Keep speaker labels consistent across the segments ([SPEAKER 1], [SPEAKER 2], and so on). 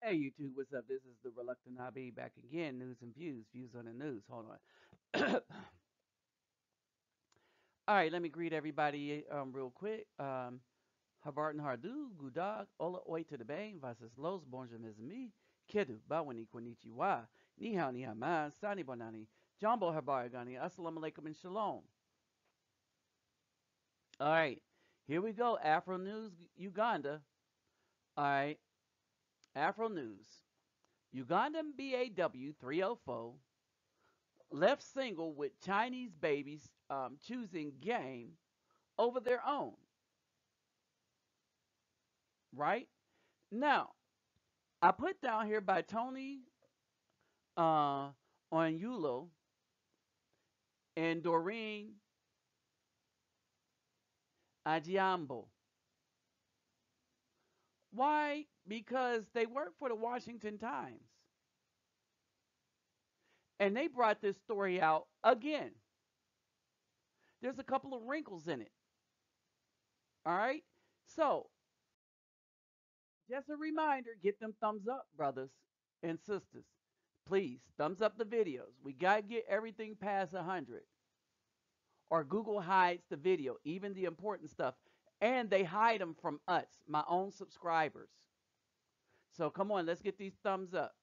[SPEAKER 1] Hey YouTube, what's up? This is the Reluctant Hobby back again. News and views. Views on the news. Hold on. All right, let me greet everybody real quick. Habartan Hardu, Gudag, Ola Oi to the Bang, Vasas Los, Bonjour mes amis, Kedu, Bawani Konnichiwa, Ni hao ni man, Sani Bonani, Jumbo Habaragani, Assalamu alaikum and Shalom. All right, here we go. Afro News, Uganda. All right, Afro News. Ugandan BAW 304 left single with Chinese babies choosing game over their own, right? Now, I put down here by Tony on Yulo and Doreen Ajiambo. Why? Because they work for the Washington Times. And they brought this story out again. There's a couple of wrinkles in it. All right? So, just a reminder, get them thumbs up, brothers and sisters. Please, thumbs up the videos. We got to get everything past 100. Or Google hides the video, even the important stuff. And they hide them from us, my own subscribers. So come on, let's get these thumbs up.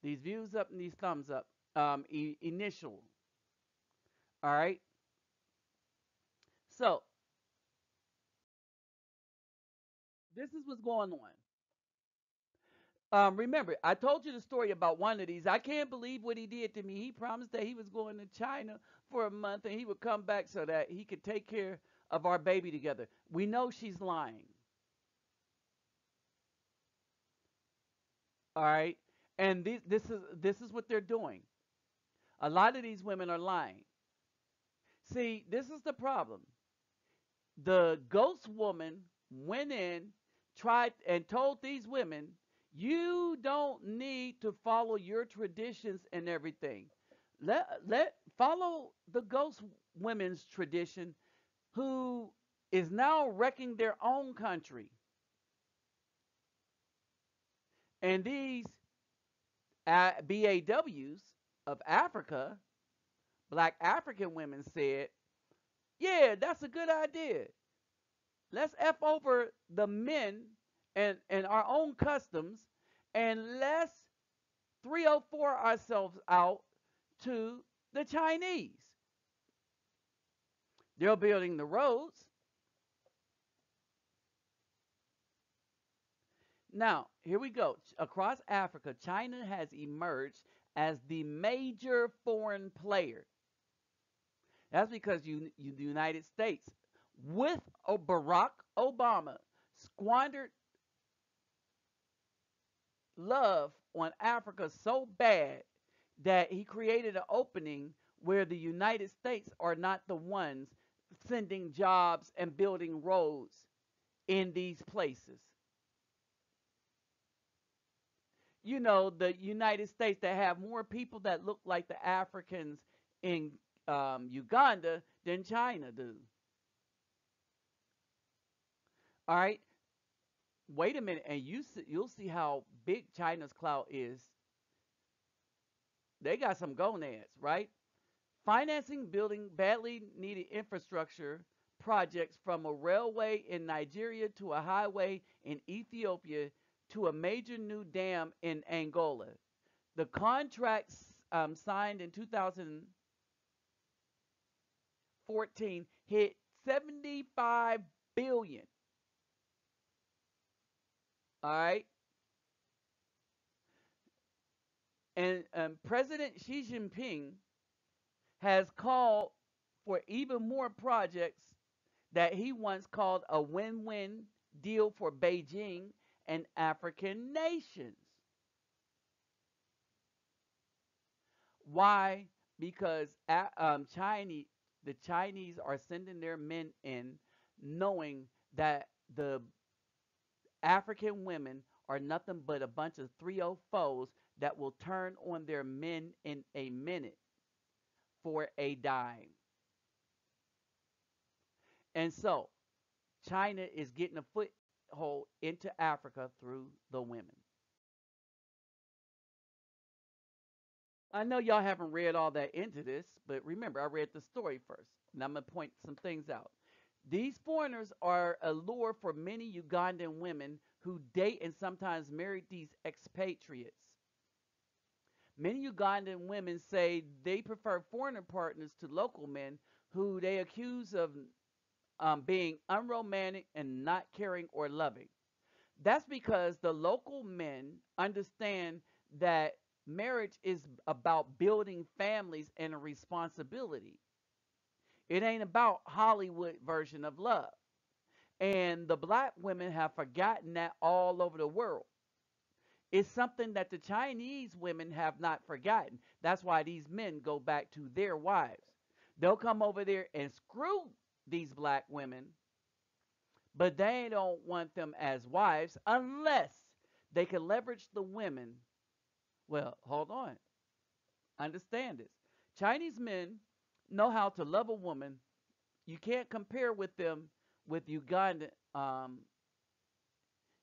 [SPEAKER 1] These views up and these thumbs up. Initial. All right? So, this is what's going on. Remember, I told you the story about one of these. I can't believe what he did to me. He promised that he was going to China for a month and he would come back so that he could take care of our baby together. We know she's lying. All right? And this is what they're doing. A lot of these women are lying. See, this is the problem. The ghost woman went in, tried and told these women, you don't need to follow your traditions and everything. Let follow the ghost women's tradition who is now wrecking their own country. And these BAWs of Africa, black African women said, yeah, that's a good idea. Let's F over the men and our own customs and let's 304 ourselves out to the Chinese. They're building the roads. Now, here we go. Across Africa, China has emerged as the major foreign player. That's because the United States, with Barack Obama, squandered love on Africa so bad that he created an opening where the United States are not the ones sending jobs and building roads in these places. You know, the United States that have more people that look like the Africans in Uganda than China do. All right, wait a minute, and you'll see how big China's clout is. They got some gonads, right? Financing building badly needed infrastructure projects from a railway in Nigeria to a highway in Ethiopia to a major new dam in Angola. The contracts signed in 2014 hit 75 billion. All right. And President Xi Jinping has called for even more projects that he once called a win win deal for Beijing and African nations. Why? Because the Chinese are sending their men in knowing that the African women are nothing but a bunch of 304s that will turn on their men in a minute for a dime. And so China is getting a foothold into Africa through the women. I know y'all haven't read all that into this, but remember, I read the story first, and I'm going to point some things out. These foreigners are a lure for many Ugandan women who date and sometimes marry these expatriates. Many Ugandan women say they prefer foreigner partners to local men who they accuse of being unromantic and not caring or loving. That's because the local men understand that marriage is about building families and a responsibility. It ain't about Hollywood version of love. And the black women have forgotten that all over the world. It's something that the Chinese women have not forgotten. That's why these men go back to their wives. They'll come over there and screw these black women, but they don't want them as wives unless they can leverage the women. Well, hold on. Understand this. Chinese men know how to love a woman. You can't compare with them with Uganda.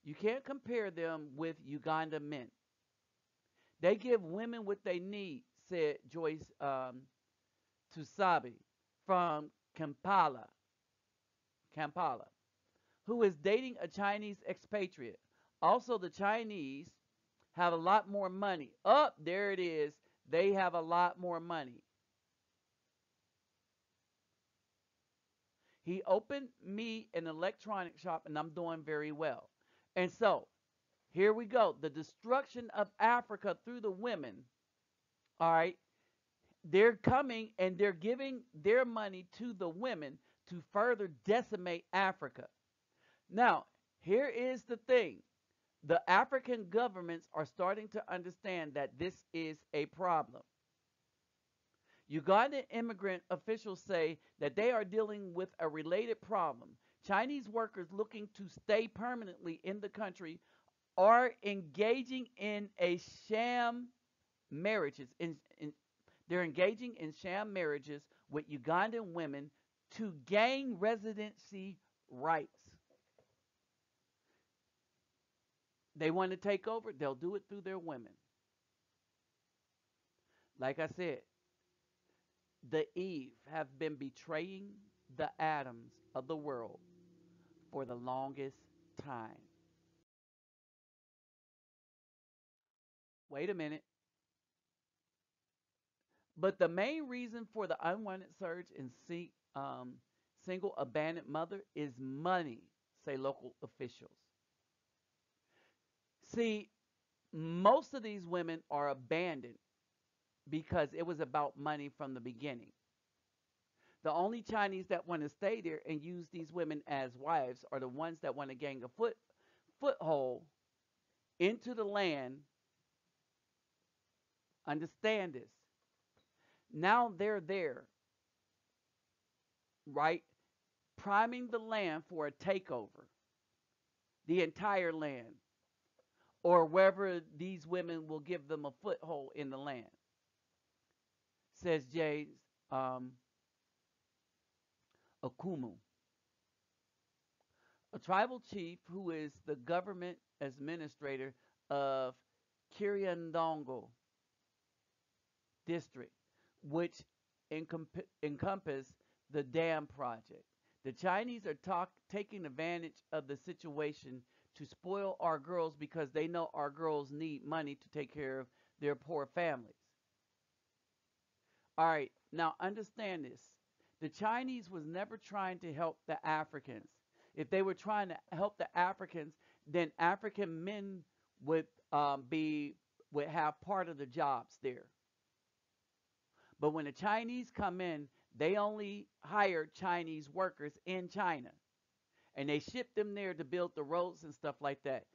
[SPEAKER 1] You can't compare them with Uganda men. They give women what they need, said Joyce Tusabe from Kampala, who is dating a Chinese expatriate. Also, the Chinese have a lot more money. Up there it is. They have a lot more money. He opened me an electronic shop and I'm doing very well. And so, here we go. The destruction of Africa through the women. All right. They're coming and they're giving their money to the women to further decimate Africa. Now, here is the thing. The African governments are starting to understand that this is a problem. Ugandan immigrant officials say that they are dealing with a related problem. Chinese workers looking to stay permanently in the country are engaging in a sham marriages. They're engaging in sham marriages with Ugandan women to gain residency rights. They want to take over, they'll do it through their women. Like I said, the Eve have been betraying the Adams of the world for the longest time. Wait a minute. But the main reason for the unwanted surge in single abandoned mother is money, say local officials. See, most of these women are abandoned because it was about money from the beginning. The only Chinese that want to stay there and use these women as wives are the ones that want to gain a foothold into the land. Understand this. Now they're there, right? Priming the land for a takeover, the entire land, or wherever these women will give them a foothold in the land, says James um, Okumu, a tribal chief who is the government administrator of Kiryandongo district, which encompass the dam project. The Chinese are taking advantage of the situation to spoil our girls because they know our girls need money to take care of their poor families. All right, now understand this. The Chinese was never trying to help the Africans. If they were trying to help the Africans, then African men would be would have part of the jobs there. But when the Chinese come in, they only hire Chinese workers in China. And they ship them there to build the roads and stuff like that.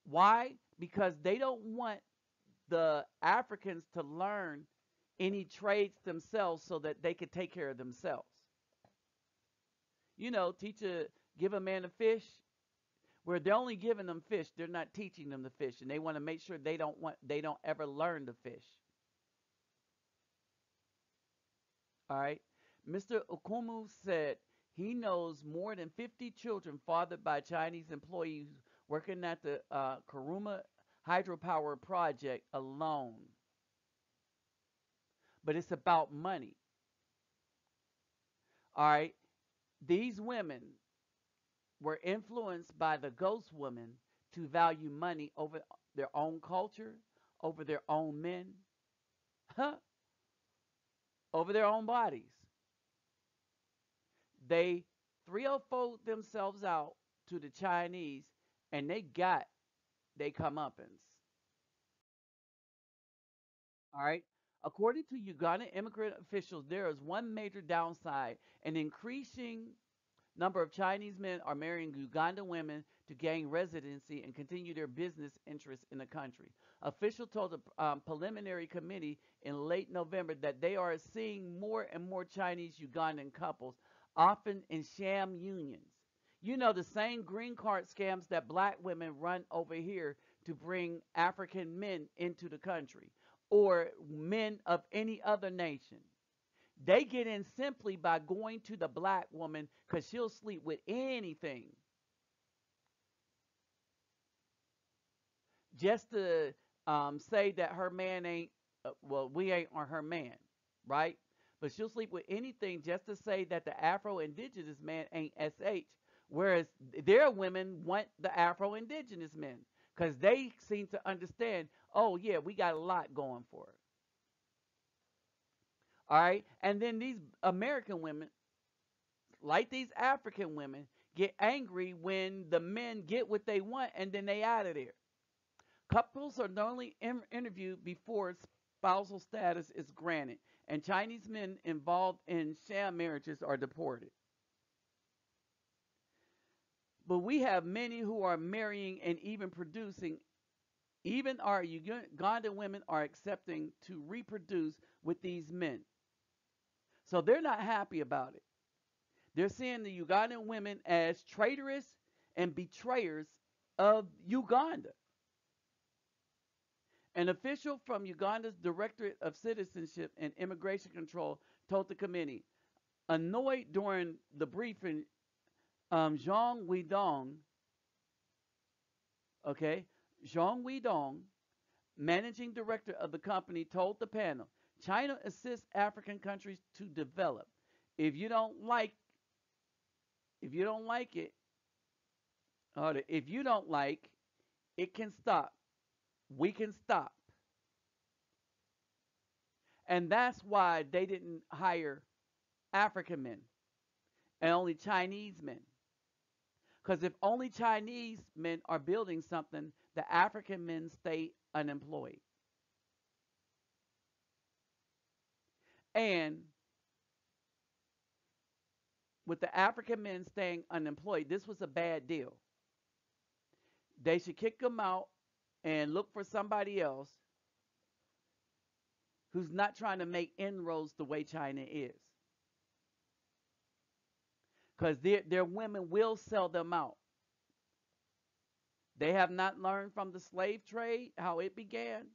[SPEAKER 1] Why? Because they don't want the Africans to learn any trades themselves so that they could take care of themselves. You know, give a man a fish, where they're only giving them fish, they're not teaching them the fish, and they want to make sure they don't ever learn to fish. All right. Mr. Okumu said he knows more than 50 children fathered by Chinese employees working at the Karuma hydropower project alone. but it's about money. All right. These women were influenced by the ghost woman to value money over their own culture, over their own men, huh, over their own bodies. They 304 themselves out to the Chinese and they got they comeuppance. All right. According to Ugandan immigrant officials, there is one major downside: an increasing number of Chinese men are marrying Ugandan women to gain residency and continue their business interests in the country. Officials told the preliminary committee in late November that they are seeing more and more Chinese Ugandan couples, often in sham unions. You know, the same green card scams that black women run over here to bring African men into the country or men of any other nation. They get in simply by going to the black woman because she'll sleep with anything just to say that her man ain't, well, we ain't on her man, right? But she'll sleep with anything just to say that the Afro Indigenous man ain't SH. Whereas their women want the Afro Indigenous men because they seem to understand, oh, yeah, we got a lot going for it. All right. And then these American women, like these African women, get angry when the men get what they want and then they out of there. Couples are normally interviewed before spousal status is granted, and Chinese men involved in sham marriages are deported. But we have many who are marrying and even producing. Even our Ugandan women are accepting to reproduce with these men. So they're not happy about it. They're seeing the Ugandan women as traitorous and betrayers of Uganda. An official from Uganda's Directorate of Citizenship and Immigration Control told the committee, annoyed during the briefing, Zhang Weidong, okay, Zhang Weidong, managing director of the company, told the panel, China assists African countries to develop. If you don't like, if you don't like it, or if you don't like, it can stop. We can stop. And that's why they didn't hire African men and only Chinese men. Because if only Chinese men are building something, the African men stay unemployed. And with the African men staying unemployed, this was a bad deal. They should kick them out and look for somebody else who's not trying to make inroads the way China is. Because their women will sell them out. They have not learned from the slave trade how it began.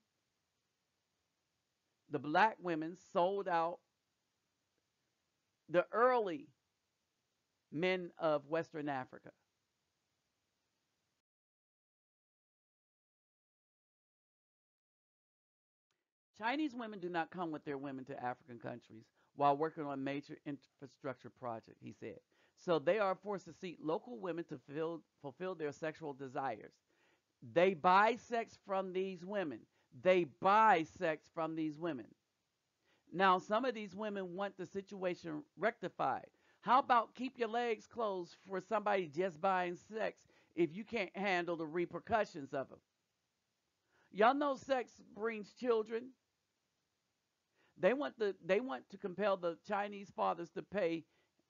[SPEAKER 1] The black women sold out the early men of Western Africa. Chinese women do not come with their women to African countries while working on major infrastructure projects, he said. So they are forced to seek local women to fulfill their sexual desires. They buy sex from these women. They buy sex from these women. Now, some of these women want the situation rectified. How about keep your legs closed for somebody just buying sex if you can't handle the repercussions of it? Y'all know sex brings children. They want to compel the Chinese fathers to pay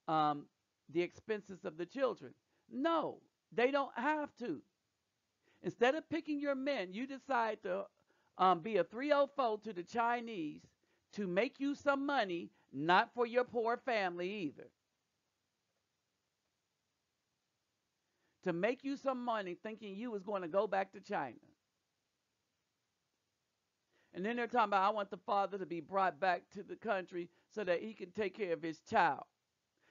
[SPEAKER 1] um, the expenses of the children. No, they don't have to. Instead of picking your men, you decide to be a 304 to the Chinese to make you some money, not for your poor family either. To make you some money thinking you was going to go back to China. And then they're talking about, I want the father to be brought back to the country so that he can take care of his child.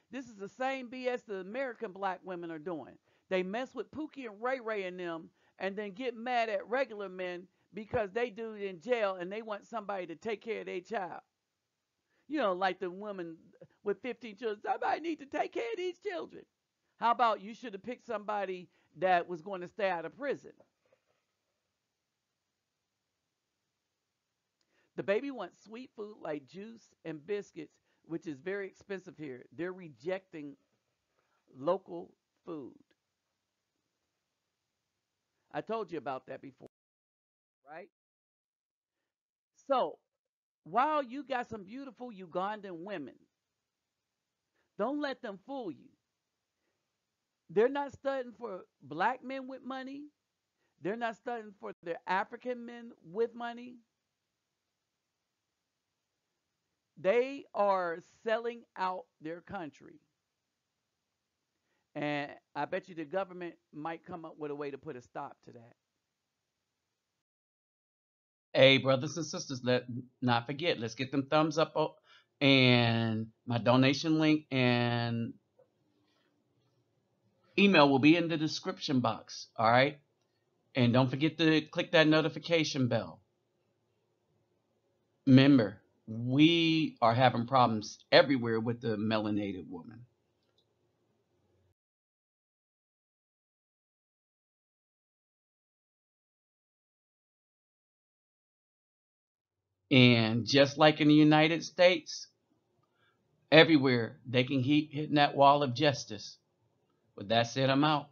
[SPEAKER 1] This is the same BS the American black women are doing. They mess with Pookie and Ray Ray and them and then get mad at regular men because they do it in jail and they want somebody to take care of their child. Like the woman with 15 children. Somebody need to take care of these children. How about you should have picked somebody that was going to stay out of prison? The baby wants sweet food like juice and biscuits, which is very expensive here. They're rejecting local food. I told you about that before, right? So, while you got some beautiful Ugandan women, don't let them fool you. They're not studying for black men with money. They're not studying for their African men with money. They are selling out their country. And I bet you the government might come up with a way to put a stop to that. Hey, brothers and sisters, let not forget, let's get them thumbs up and my donation link and email will be in the description box. All right. And don't forget to click that notification bell. Remember, we are having problems everywhere with the melanated woman. And just like in the United States, everywhere they can keep hitting that wall of justice. With that said, I'm out.